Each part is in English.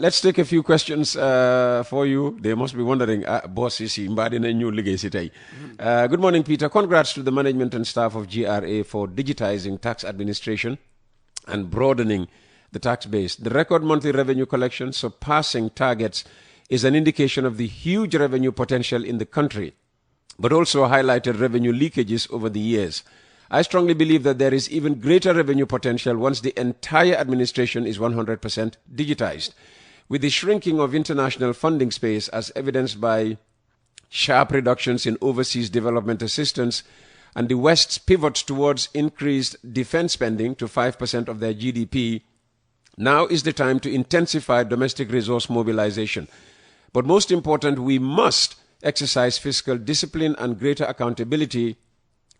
Let's take a few questions for you. They must be wondering, boss is good morning, Peter. Congrats to the management and staff of GRA for digitizing tax administration and broadening the tax base. The record monthly revenue collection surpassing targets is an indication of the huge revenue potential in the country, but also highlighted revenue leakages over the years. I strongly believe that there is even greater revenue potential once the entire administration is 100% digitized. With the shrinking of international funding space as evidenced by sharp reductions in overseas development assistance and the West's pivot towards increased defense spending to 5% of their GDP, now is the time to intensify domestic resource mobilization. But most important, we must exercise fiscal discipline and greater accountability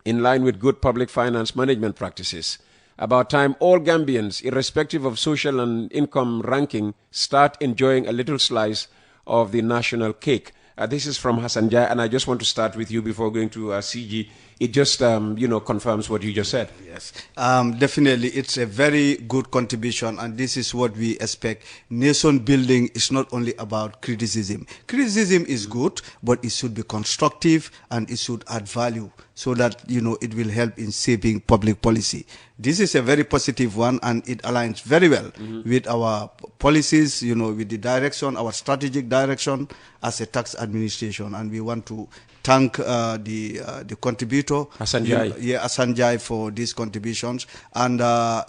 in line with good public finance management practices. About time all Gambians, irrespective of social and income ranking, start enjoying a little slice of the national cake. This is from Hassan Jai, and I just want to start with you before going to CG. It just, confirms what you just said. Yes, definitely. It's a very good contribution, and this is what we expect. Nation building is not only about criticism. Criticism is good, but it should be constructive and it should add value so that, it will help in shaping public policy. This is a very positive one, and it aligns very well with our policies, with the direction, our strategic direction as a tax administration. And we want to thank the contributor, Hassan Jai. Hassan Jai, for these contributions. And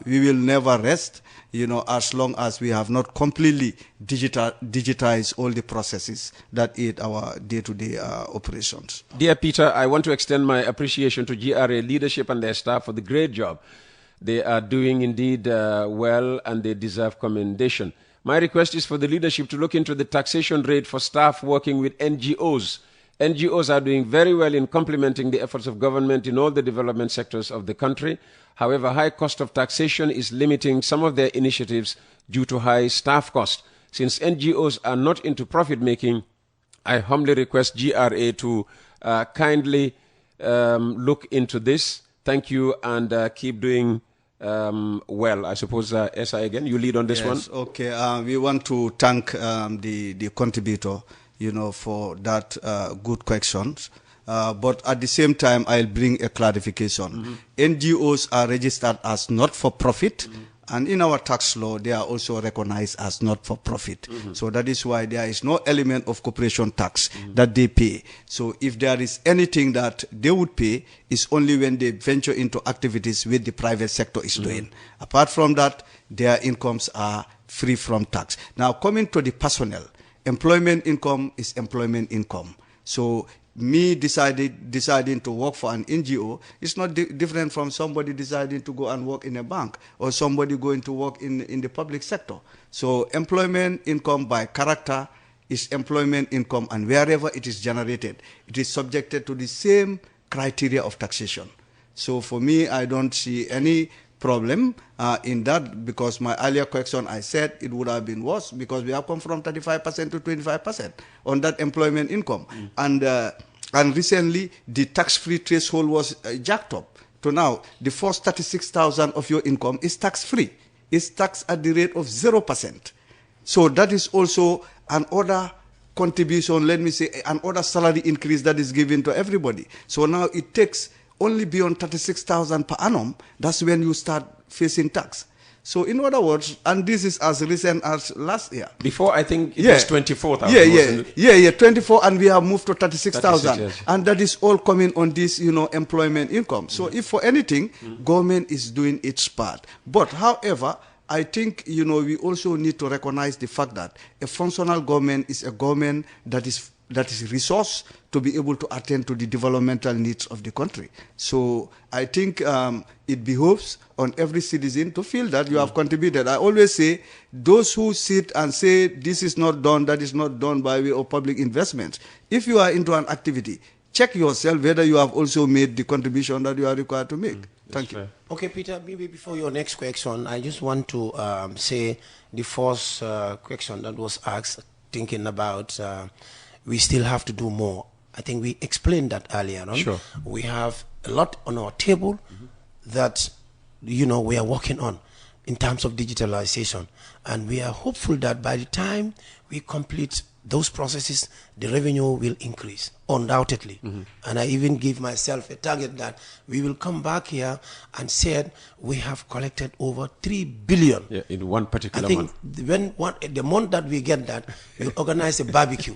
we will never rest, as long as we have not completely digitized all the processes that aid our day-to-day operations. Dear Peter, I want to extend my appreciation to GRA leadership and their staff for the great job. They are doing indeed well, and they deserve commendation. My request is for the leadership to look into the taxation rate for staff working with NGOs. NGOs are doing very well in complementing the efforts of government in all the development sectors of the country. However, high cost of taxation is limiting some of their initiatives due to high staff cost. Since NGOs are not into profit making, I humbly request GRA to kindly look into this. Thank you, and keep doing well. I suppose, SI again, you lead on this one. Okay. We want to thank the contributor, for that good questions. But at the same time, I'll bring a clarification. NGOs are registered as not-for-profit, and in our tax law, they are also recognized as not-for-profit. So that is why there is no element of corporation tax that they pay. So if there is anything that they would pay, it's only when they venture into activities with the private sector is doing. Apart from that, their incomes are free from tax. Now, coming to the personnel, employment income is employment income. So me deciding to work for an NGO is not different from somebody deciding to go and work in a bank or somebody going to work in the public sector. So employment income by character is employment income, and wherever it is generated, it is subjected to the same criteria of taxation. So for me, I don't see any problem in that, because my earlier question, I said it would have been worse because we have come from 35% to 25% on that employment income. And recently, the tax-free threshold was jacked up. So now, the first 36,000 of your income is tax-free. It's taxed at the rate of 0%. So that is also another contribution, let me say, another salary increase that is given to everybody. So now it takes only beyond 36,000 per annum, that's when you start facing tax. So in other words, and this is as recent as last year. Before, I think it was 24,000. Yeah, 24, and we have moved to 36,000. Yes. And that is all coming on this, employment income. So if for anything, government is doing its part. But however, I think, we also need to recognize the fact that a functional government is a government that is resourced to be able to attend to the developmental needs of the country. So I think it behoves on every citizen to feel that you have contributed. I always say, those who sit and say this is not done, that is not done by way of public investments, if you are into an activity, check yourself whether you have also made the contribution that you are required to make. Thank you. Okay, Peter, maybe before your next question, I just want to say the first question that was asked, thinking about we still have to do more. I think we explained that earlier on. Sure. We have a lot on our table that, we are working on. in terms of digitalization. And we are hopeful that by the time we complete those processes, the revenue will increase, undoubtedly. And I even give myself a target that we will come back here and said we have collected over 3 billion. Yeah, in one particular I think month. the month that we get that, we'll organize a barbecue.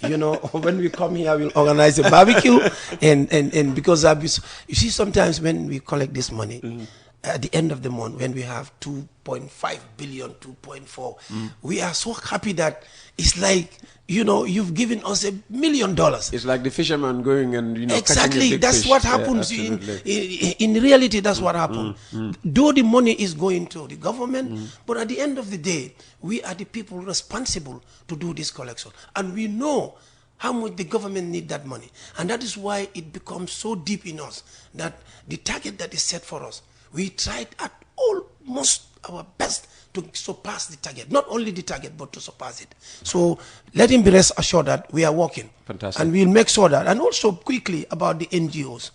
You know, when we come here, we'll organize a barbecue. And because you see, sometimes when we collect this money, at the end of the month, when we have 2.5 billion, 2.4, we are so happy that it's like, you know, you've given us $1 million. It's like the fisherman going and, you know, exactly, catching a big that's fish. what happens. Yeah, in reality, that's what happens. Though the money is going to the government, but at the end of the day, we are the people responsible to do this collection. And we know how much the government need that money. And that is why it becomes so deep in us that the target that is set for us, we tried at almost our best to surpass the target. Not only the target, but to surpass it. So let him be rest assured that we are working. Fantastic. And we'll make sure that. And also quickly about the NGOs.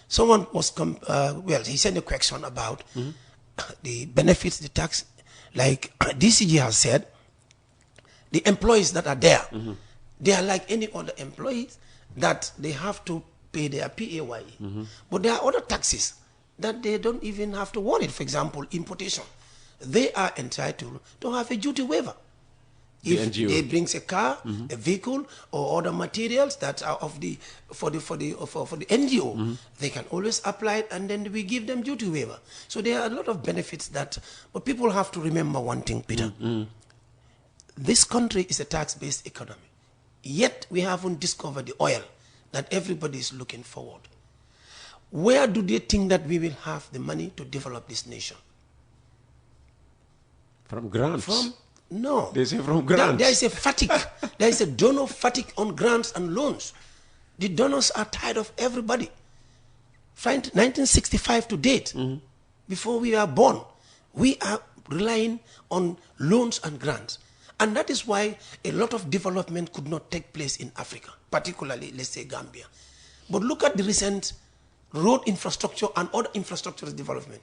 Someone was, he sent a question about the benefits, the tax. Like DCG has said, the employees that are there, they are like any other employees that they have to pay their PAYE. But there are other taxes that they don't even have to worry. For example, importation. They are entitled to have a duty waiver. If they brings a car, a vehicle, or other materials that are of the for the NGO, they can always apply it, and then we give them duty waiver. So there are a lot of benefits that. But people have to remember one thing, Peter. This country is a tax-based economy. Yet we haven't discovered the oil that everybody is looking forward. Where do they think that we will have the money to develop this nation? From grants? No. They say from grants. There is a fatigue. There is a donor fatigue on grants and loans. The donors are tired of everybody. From 1965 to date, before we are born, we are relying on loans and grants. And that is why a lot of development could not take place in Africa, particularly, let's say, Gambia. But look at the recent road infrastructure and other infrastructure development.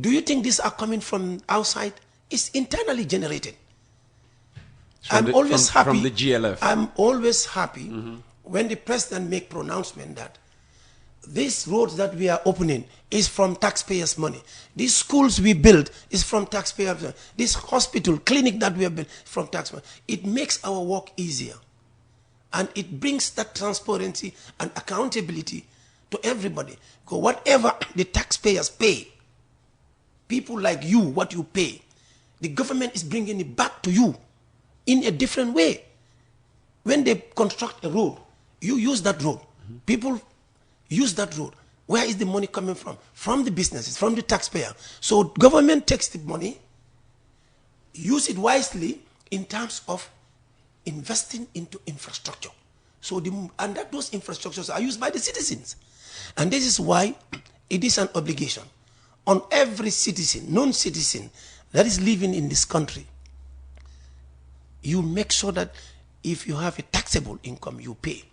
Do you think these are coming from outside? It's internally generated. I'm always happy. From the GLF. I'm always happy when the president make pronouncement that these roads that we are opening is from taxpayers' money. These schools we build is from taxpayers' money. This hospital, clinic that we have built from taxpayers' money. It makes our work easier. And it brings that transparency and accountability to everybody. Because whatever the taxpayers pay, people like you, what you pay, the government is bringing it back to you in a different way. When they construct a road, you use that road. People use that road. Where is the money coming from? From the businesses, from the taxpayer. So government takes the money, use it wisely in terms of investing into infrastructure. So those infrastructures are used by the citizens. And this is why it is an obligation on every citizen, non-citizen that is living in this country. You make sure that if you have a taxable income, you pay.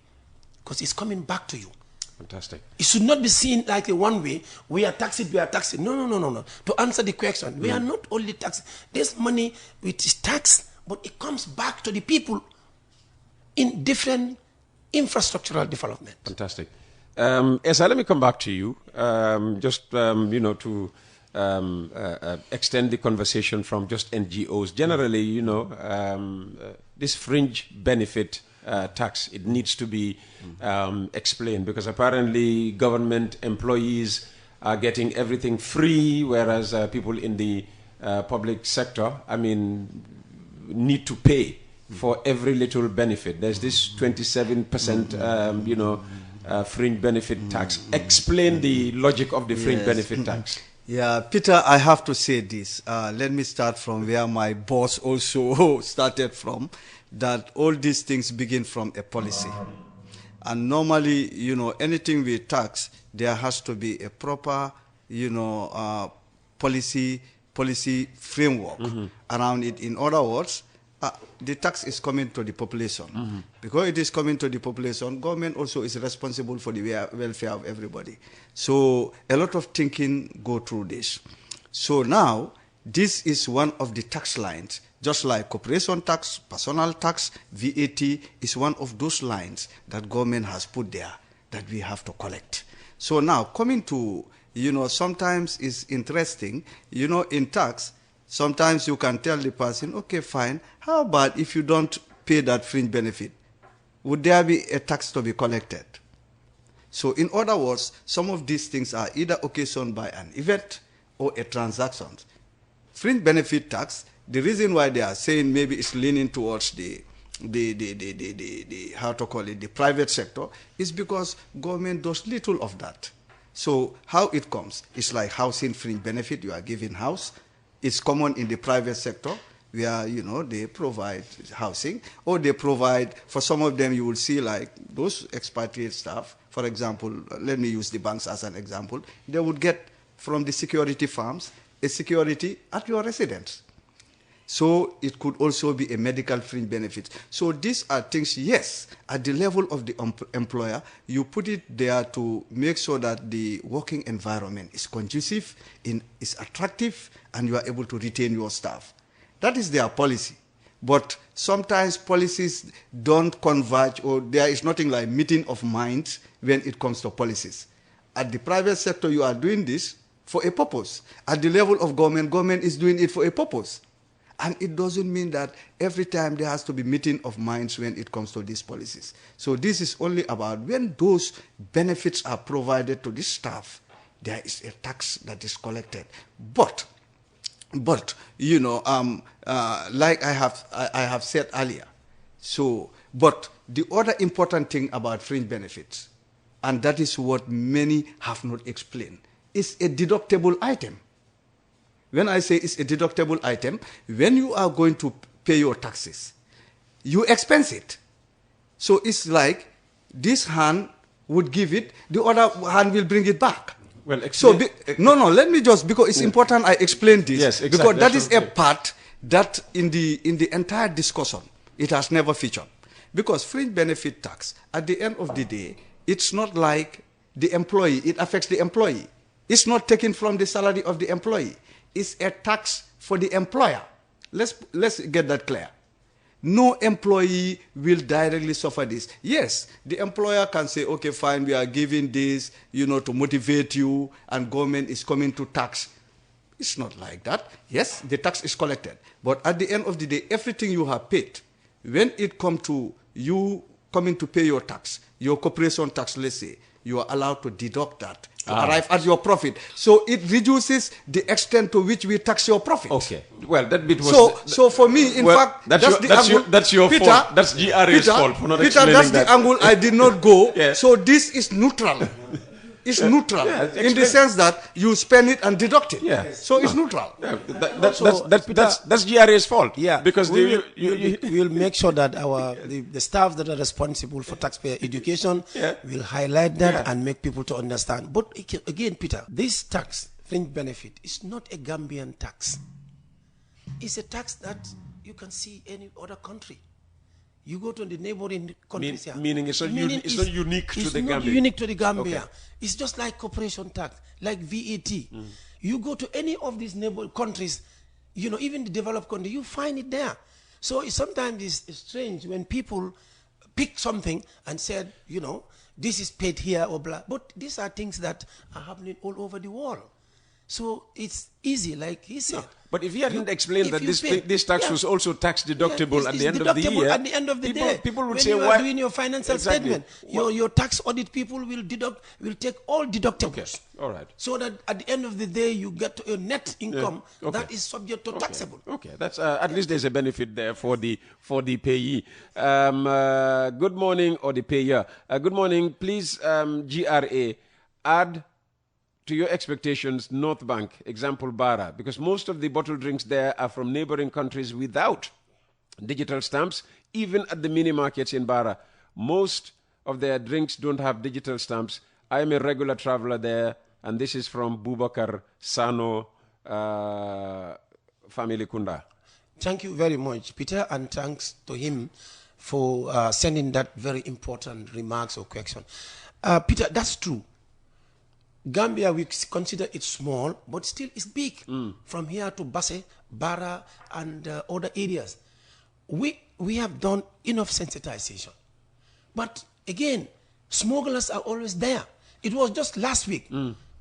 Because it's coming back to you. Fantastic. It should not be seen like a one way. We are taxed, we are taxed. No. To answer the question, we are not only taxed. This money, which is taxed, but it comes back to the people in different infrastructural development. Fantastic. Esa, let me come back to you. To extend the conversation from just NGOs. Generally, this fringe benefit tax, it needs to be explained, because apparently government employees are getting everything free, whereas people in the public sector, need to pay for every little benefit. There's this 27%, fringe benefit tax. Explain the logic of the fringe benefit tax. Yeah, Peter, I have to say this. Let me start from where my boss also started from, that all these things begin from a policy. And normally, anything we tax, there has to be a proper, policy framework around it. In other words, the tax is coming to the population. Because it is coming to the population, government also is responsible for the welfare of everybody. So a lot of thinking go through this. So now, this is one of the tax lines, just like corporation tax, personal tax, VAT is one of those lines that government has put there that we have to collect. So now coming to, sometimes it's interesting, in tax, sometimes you can tell the person, okay, fine, how about if you don't pay that fringe benefit? Would there be a tax to be collected? So in other words, some of these things are either occasioned by an event or a transaction. Fringe benefit tax, the reason why they are saying maybe it's leaning towards the private sector is because government does little of that. So how it comes, it's like housing fringe benefit, you are given house. It's common in the private sector where, they provide housing, or they provide, for some of them you will see like those expatriate staff, for example, let me use the banks as an example, they would get from the security firms a security at your residence. So it could also be a medical fringe benefit. So these are things, yes, at the level of the employer, you put it there to make sure that the working environment is conducive, is attractive, and you are able to retain your staff. That is their policy. But sometimes policies don't converge, or there is nothing like meeting of minds when it comes to policies. At the private sector, you are doing this for a purpose. At the level of government, government is doing it for a purpose. And it doesn't mean that every time there has to be meeting of minds when it comes to these policies. So this is only about when those benefits are provided to the staff, there is a tax that is collected. But like I have said earlier, but the other important thing about fringe benefits, and that is what many have not explained, is a deductible item. When I say it's a deductible item, when you are going to pay your taxes, you expense it. So it's like this hand would give it, the other hand will bring it back. Well, let me just, because it's important I explain this. Yes, exactly. Because that is a part that in the entire discussion, it has never featured. Because fringe benefit tax, at the end of the day, it's not like the employee, it affects the employee. It's not taken from the salary of the employee. It's a tax for the employer. Let's get that clear. No employee will directly suffer this. Yes, the employer can say, okay, fine, we are giving this, to motivate you, and government is coming to tax. It's not like that. Yes, the tax is collected. But at the end of the day, everything you have paid, when it comes to you coming to pay your tax, your corporation tax, let's say, you are allowed to deduct that to arrive at your profit. So it reduces the extent to which we tax your profit. Okay. Well, that bit was... So for me, in fact... That's your Peter, fault. That's GRA's fault for not explaining that's that. the angle I did not go. Yeah. So this is neutral. It's neutral in the sense that you spend it and deduct it. Yeah. So it's neutral. Yeah. That's GRA's fault. Yeah. Because we will make sure that the staff that are responsible for taxpayer education will highlight that and make people to understand. But again, Peter, this tax, fringe benefit, is not a Gambian tax. It's a tax that you can see any other country. You go to the neighboring countries. Meaning it's not unique to the Gambia. It's not unique to the Gambia. Okay. It's just like corporation tax, like VAT. You go to any of these neighboring countries, even the developed country, you find it there. So sometimes it's strange when people pick something and said, this is paid here or blah. But these are things that are happening all over the world. So it's easy, like he said. No, but if he hadn't explained that this tax was also tax deductible at the end of the year, at the end of the day, people would when say, you why? are doing your financial statement, your tax audit people will take all deductibles. Okay. All right. So that at the end of the day, you get to a net income that is subject to taxable. Okay, that's at least there's a benefit there for the payee. Good morning, or the payer. Good morning, please. GRA, add to your expectations North Bank, example Barra, because most of the bottled drinks there are from neighboring countries without digital stamps. Even at the mini markets in Barra, most of their drinks don't have digital stamps. I am a regular traveler there, and this is from Bubakar Sano, family Kunda. Thank you very much, Peter, and thanks to him for sending that very important remarks or question. Peter, that's true. Gambia, we consider it small, but still it's big. From here to Basse, Barra, and other areas. We have done enough sensitization. But again, smugglers are always there. It was just last week.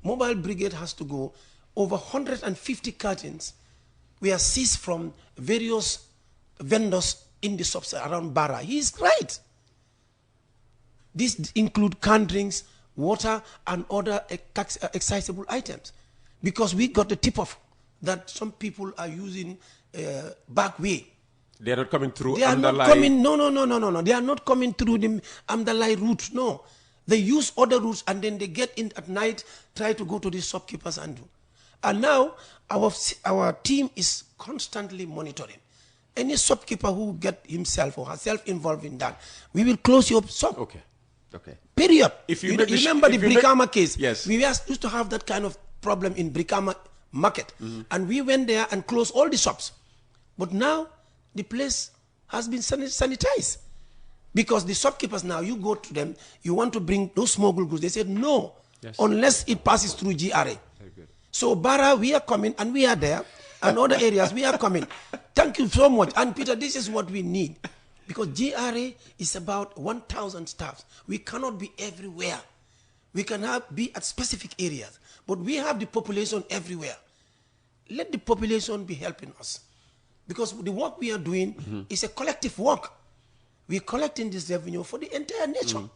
Mobile Brigade has to go. Over 150 cartons were seized from various vendors in the shops around Barra. He is right. These include canned drinks, water, and other accessible items. Because we got the tip-off that some people are using back way. They are not coming through They are not coming, no. They are not coming through the Amdalai route, no. They use other routes and then they get in at night, try to go to the shopkeepers and do. And now our team is constantly monitoring. Any shopkeeper who get himself or herself involved in that, we will close your shop. Okay. Period. If you remember the Brikama case? Yes. We used to have that kind of problem in Brikama market. And we went there and closed all the shops. But now the place has been sanitized. Because the shopkeepers now, you go to them, you want to bring those smuggled goods. They said no, unless it passes through GRA. Very good. So Barra, we are coming and we are there. And other areas, we are coming. Thank you so much. And Peter, this is what we need. Because GRA is about 1,000 staffs. We cannot be everywhere. We can be at specific areas. But we have the population everywhere. Let the population be helping us. Because the work we are doing is a collective work. We are collecting this revenue for the entire nation,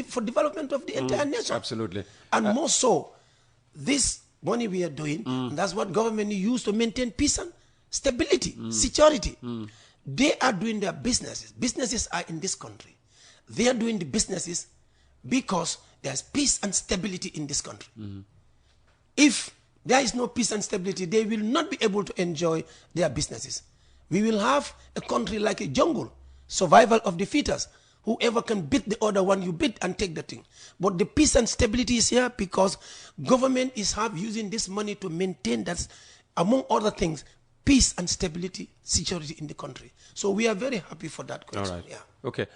for development of the entire nation. Absolutely. And more so, this money we are doing, that's what government use to maintain peace and stability, security. They are doing their businesses. Businesses are in this country. They are doing the businesses because there's peace and stability in this country. If there is no peace and stability, they will not be able to enjoy their businesses. We will have a country like a jungle. Survival of the fittest. Whoever can beat the other one, you beat and take the thing. But the peace and stability is here because government is using this money to maintain that, among other things, peace and stability, security in the country. So we are very happy for that question. All right. Yeah. Okay.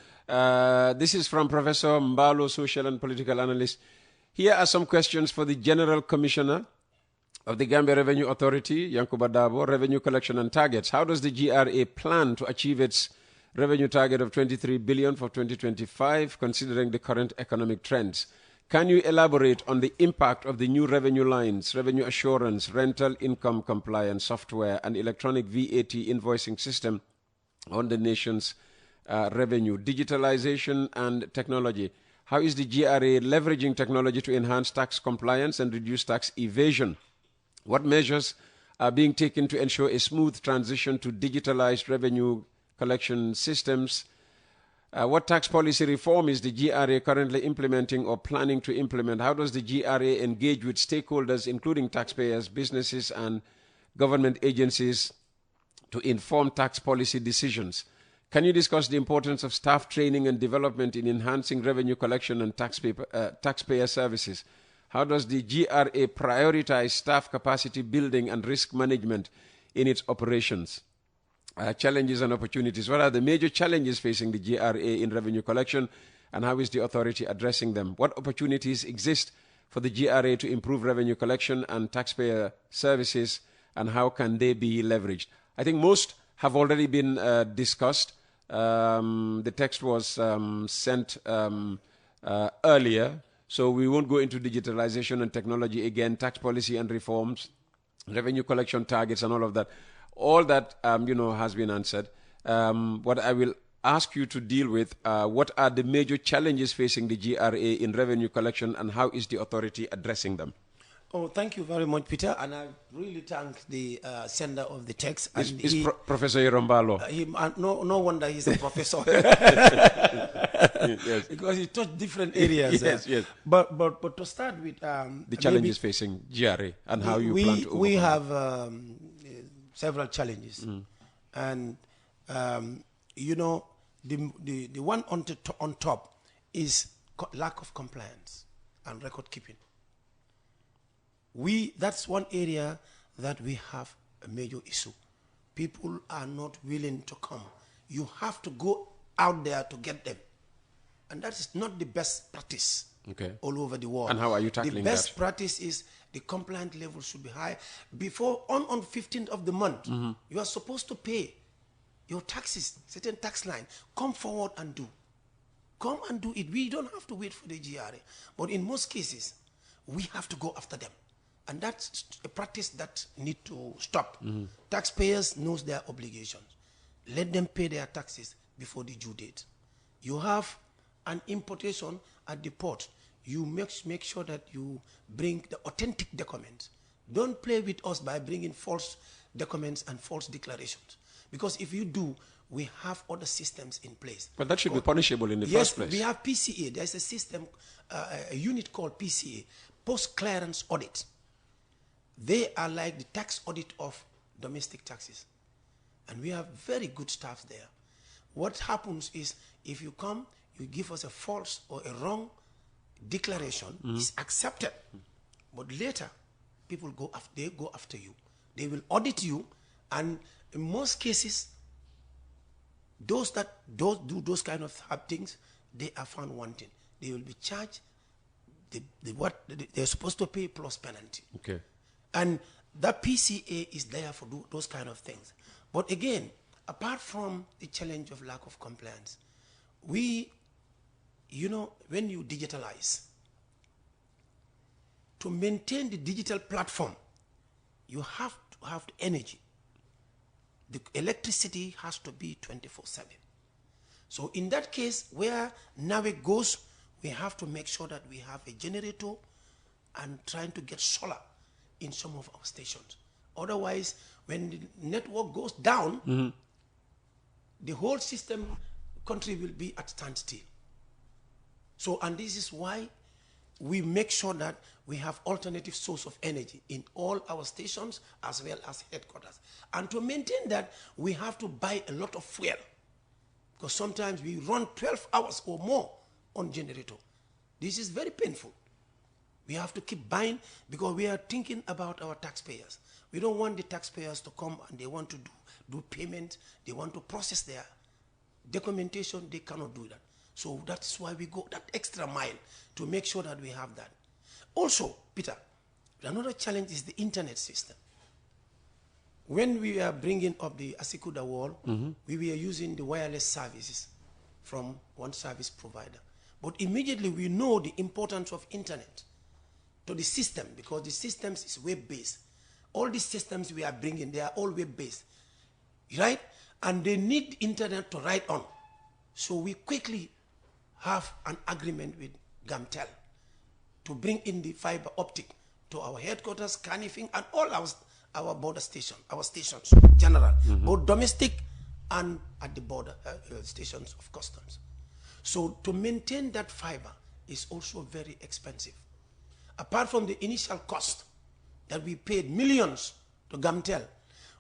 This is from Professor Mbalo, social and political analyst. Here are some questions for the General Commissioner of the Gambia Revenue Authority, Yankuba Dabo, Revenue Collection and Targets. How does the GRA plan to achieve its revenue target of 23 billion for 2025, considering the current economic trends? Can you elaborate on the impact of the new revenue lines, revenue assurance, rental income compliance software, and electronic VAT invoicing system on the nation's revenue, digitalization and technology? How is the GRA leveraging technology to enhance tax compliance and reduce tax evasion? What measures are being taken to ensure a smooth transition to digitalized revenue collection systems? What tax policy reform is the GRA currently implementing or planning to implement? How does the GRA engage with stakeholders, including taxpayers, businesses, and government agencies, to inform tax policy decisions? Can you discuss the importance of staff training and development in enhancing revenue collection and taxpayer services? How does the GRA prioritize staff capacity building and risk management in its operations? Challenges and opportunities. What are the major challenges facing the GRA in revenue collection, and how is the authority addressing them? What opportunities exist for the GRA to improve revenue collection and taxpayer services, and how can they be leveraged? I think most have already been discussed. The text was sent earlier, so we won't go into digitalization and technology again, tax policy and reforms, revenue collection targets, and all of that. All that, has been answered. What I will ask you to deal with, what are the major challenges facing the GRA in revenue collection, and how is the authority addressing them? Oh, thank you very much, Peter. And I really thank the sender of the text. Is Professor Yerombalo? No wonder he's a professor. Yes. Because he touched different areas. Yes. But to start with... the challenges facing GRA and how you plan to overcome. We have... several challenges, and the one on top is lack of compliance and record keeping. That's one area that we have a major issue. People are not willing to come. You have to go out there to get them, and that is not the best practice. all over the world. And how are you tackling that? The best practice is the compliance level should be high. Before, on 15th of the month, you are supposed to pay your taxes, certain tax line. Come forward and do. Come and do it. We don't have to wait for the GRA. But in most cases, we have to go after them. And that's a practice that need to stop. Taxpayers knows their obligations. Let them pay their taxes before the due date. You have an importation at the port. You make sure that you bring the authentic documents. Don't play with us by bringing false documents and false declarations. Because if you do, we have other systems in place. But that should be punishable in the first place. Yes, we have PCA. There's a system, a unit called PCA, post-clearance audit. They are like the tax audit of domestic taxes. And we have very good staff there. What happens is, if you come, you give us a false or a wrong declaration, it's accepted. But later, people go after you. They will audit you, and in most cases, those that do those kind of things, they are found wanting. They will be charged what they're supposed to pay plus penalty. Okay. And that PCA is there for those kind of things. But again, apart from the challenge of lack of compliance, when you digitalize, to maintain the digital platform, you have to have the energy. The electricity has to be 24/7. So in that case, where now it goes, we have to make sure that we have a generator and trying to get solar in some of our stations. Otherwise, when the network goes down, the whole country will be at standstill. So, and this is why we make sure that we have alternative source of energy in all our stations as well as headquarters. And to maintain that, we have to buy a lot of fuel, because sometimes we run 12 hours or more on generator. This is very painful. We have to keep buying, because we are thinking about our taxpayers. We don't want the taxpayers to come and they want to do payment, they want to process their documentation, they cannot do that. So that's why we go that extra mile to make sure that we have that. Also, Peter, another challenge is the internet system. When we are bringing up the Asikuda wall, we were using the wireless services from one service provider. But immediately we know the importance of internet to the system, because the systems is web-based. All these systems we are bringing, they are all web-based, right? And they need internet to write on. So we quickly have an agreement with Gamtel to bring in the fiber optic to our headquarters, Canifing, and all our border stations, our stations, general, both domestic and at the border stations of customs. So to maintain that fiber is also very expensive. Apart from the initial cost that we paid millions to Gamtel,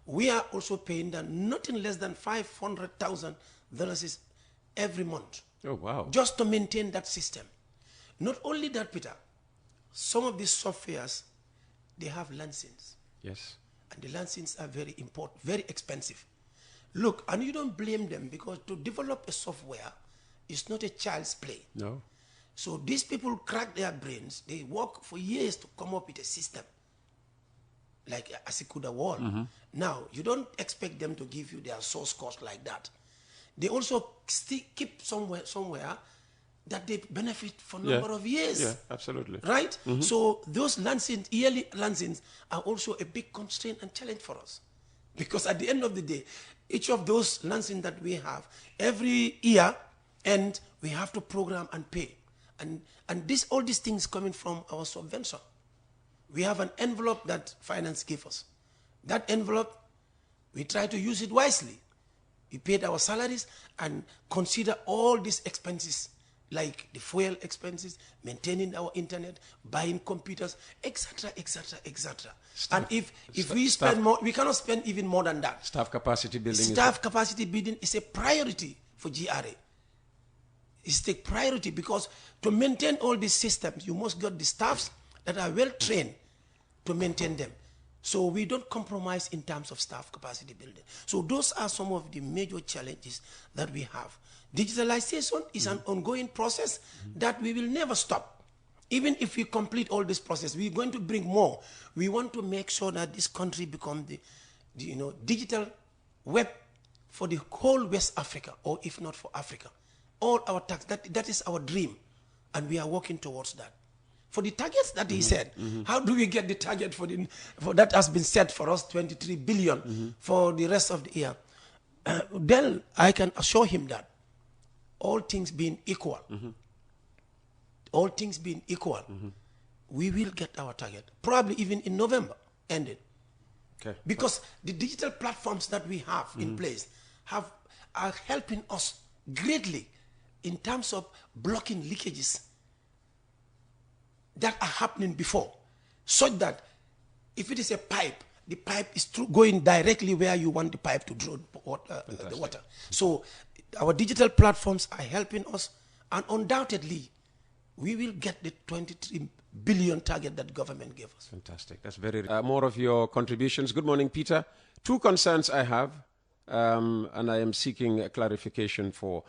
we are also paying them nothing less than $500,000 every month. Oh, wow. Just to maintain that system. Not only that, Peter, some of these softwares, they have licenses. Yes. And the licenses are very important, very expensive. Look, and you don't blame them, because to develop a software is not a child's play. No. So these people crack their brains. They work for years to come up with a system like Asikuda wall. Now, you don't expect them to give you their source cost like that. They also keep somewhere that they benefit for a number of years. Yeah, absolutely. Right? So those licenses, yearly licenses, are also a big constraint and challenge for us. Because at the end of the day, each of those licenses that we have, every year, and we have to program and pay. And all these things coming from our subvention. We have an envelope that finance gives us. That envelope, we try to use it wisely. We paid our salaries and consider all these expenses, like the fuel expenses, maintaining our internet, buying computers, etc., etc., etc. And if we spend more, we cannot spend even more than that. Staff capacity building. Staff capacity building is a priority for GRA. It's a priority, because to maintain all these systems, you must get the staffs that are well trained to maintain them. So we don't compromise in terms of staff capacity building. So those are some of the major challenges that we have. Digitalization is an ongoing process that we will never stop. Even if we complete all this process, we're going to bring more. We want to make sure that this country becomes the digital web for the whole West Africa, or if not for Africa. All our tax, that is our dream, and we are working towards that. For the targets that he said, how do we get the target for that has been set for us, 23 billion for the rest of the year? Then I can assure him that all things being equal, we will get our target, probably even in November, ended. Okay. Because the digital platforms that we have in place are helping us greatly in terms of blocking leakages that are happening before, such that if it is a pipe, the pipe is going directly where you want the pipe to draw the water. So our digital platforms are helping us, and undoubtedly we will get the 23 billion target that government gave us. Fantastic. That's very more of your contributions. Good morning, Peter. Two concerns I have, and I am seeking a clarification for.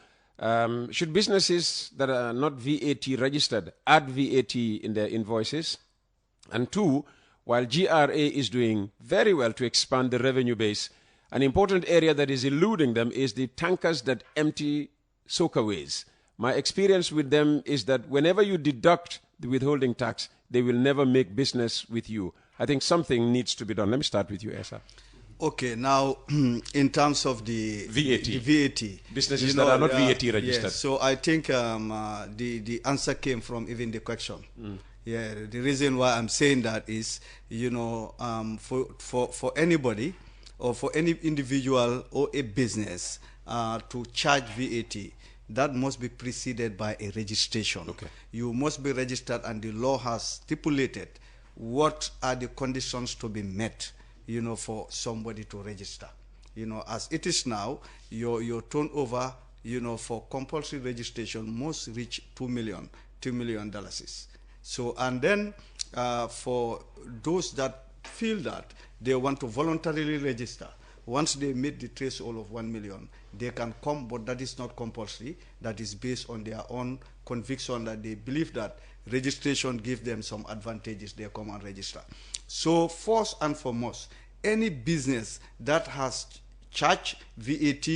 Should businesses that are not VAT registered add VAT in their invoices? And two, while GRA is doing very well to expand the revenue base, an important area that is eluding them is the tankers that empty soakaways. My experience with them is that whenever you deduct the withholding tax, they will never make business with you. I think something needs to be done. Let me start with you, Esa. Okay, now in terms of the VAT, businesses that are not VAT registered. Yes, so I think the answer came from even the question. Yeah, the reason why I'm saying that is, for anybody or for any individual or a business to charge VAT, that must be preceded by a registration. Okay. You must be registered, and the law has stipulated what are the conditions to be met, for somebody to register. As it is now, your turnover, for compulsory registration must reach $2 million. So, and then for those that feel that they want to voluntarily register, once they meet the threshold of 1 million, they can come, but that is not compulsory. That is based on their own conviction that they believe that registration gives them some advantages. They come and register. So first and foremost, any business that has charged VAT,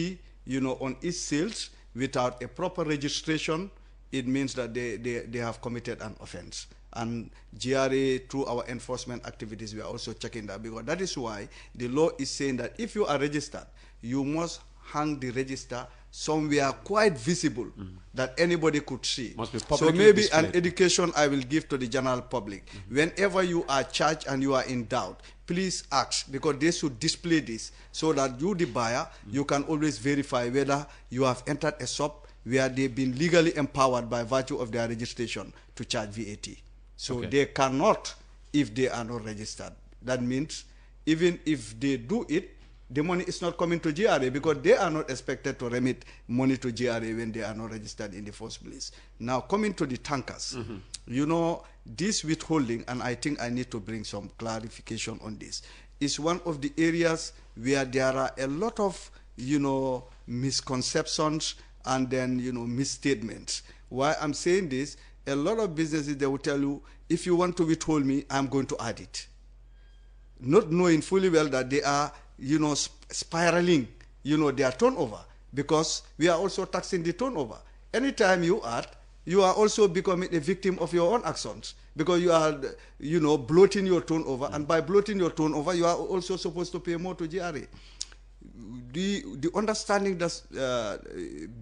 on its sales without a proper registration, it means that they have committed an offense. And GRA, through our enforcement activities, we are also checking that, because that is why the law is saying that if you are registered, you must hang the register somewhere quite visible that anybody could see. Must be so maybe displayed. An education I will give to the general public. Whenever you are charged and you are in doubt, please ask, because they should display this so that you, the buyer, you can always verify whether you have entered a shop where they've been legally empowered by virtue of their registration to charge VAT. So they cannot if they are not registered. That means even if they do it, the money is not coming to GRA, because they are not expected to remit money to GRA when they are not registered in the first place. Now, coming to the tankers, this withholding, and I think I need to bring some clarification on this, is one of the areas where there are a lot of, misconceptions and then, misstatements. Why I'm saying this, a lot of businesses, they will tell you, if you want to withhold me, I'm going to add it. Not knowing fully well that they are, spiraling, their turnover, because we are also taxing the turnover. Anytime you add, you are also becoming a victim of your own actions, because you are, bloating your turnover, and by bloating your turnover, you are also supposed to pay more to GRA. The understanding that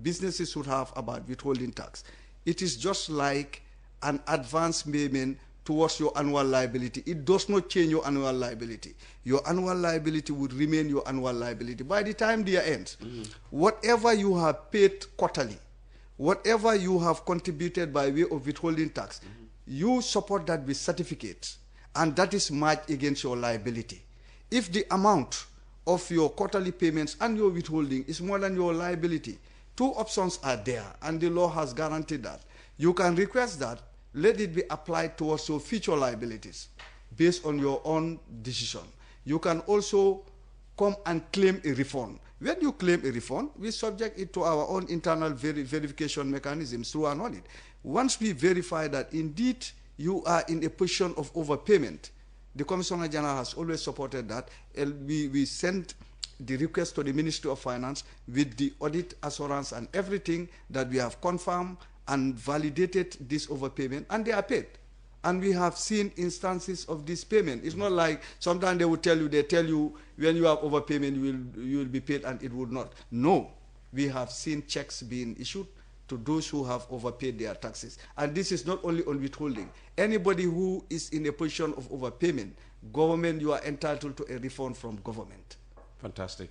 businesses should have about withholding tax, it is just like an advance payment towards your annual liability. It does not change your annual liability. Your annual liability would remain your annual liability. By the time the year ends, whatever you have paid quarterly, whatever you have contributed by way of withholding tax, you support that with certificates, and that is matched against your liability. If the amount of your quarterly payments and your withholding is more than your liability, two options are there, and the law has guaranteed that. You can request that, let it be applied towards your future liabilities based on your own decision. You can also come and claim a refund. When you claim a refund, we subject it to our own internal verification mechanisms through an audit. Once we verify that indeed you are in a position of overpayment. The Commissioner General has always supported that. We sent the request to the Ministry of Finance with the audit assurance and everything that we have confirmed and validated this overpayment, and they are paid. And we have seen instances of this payment. It's not like sometimes they tell you when you have overpayment, you will be paid, and it would not. No, we have seen checks being issued to those who have overpaid their taxes. And this is not only on withholding. Anybody who is in a position of overpayment, government, you are entitled to a refund from government. Fantastic.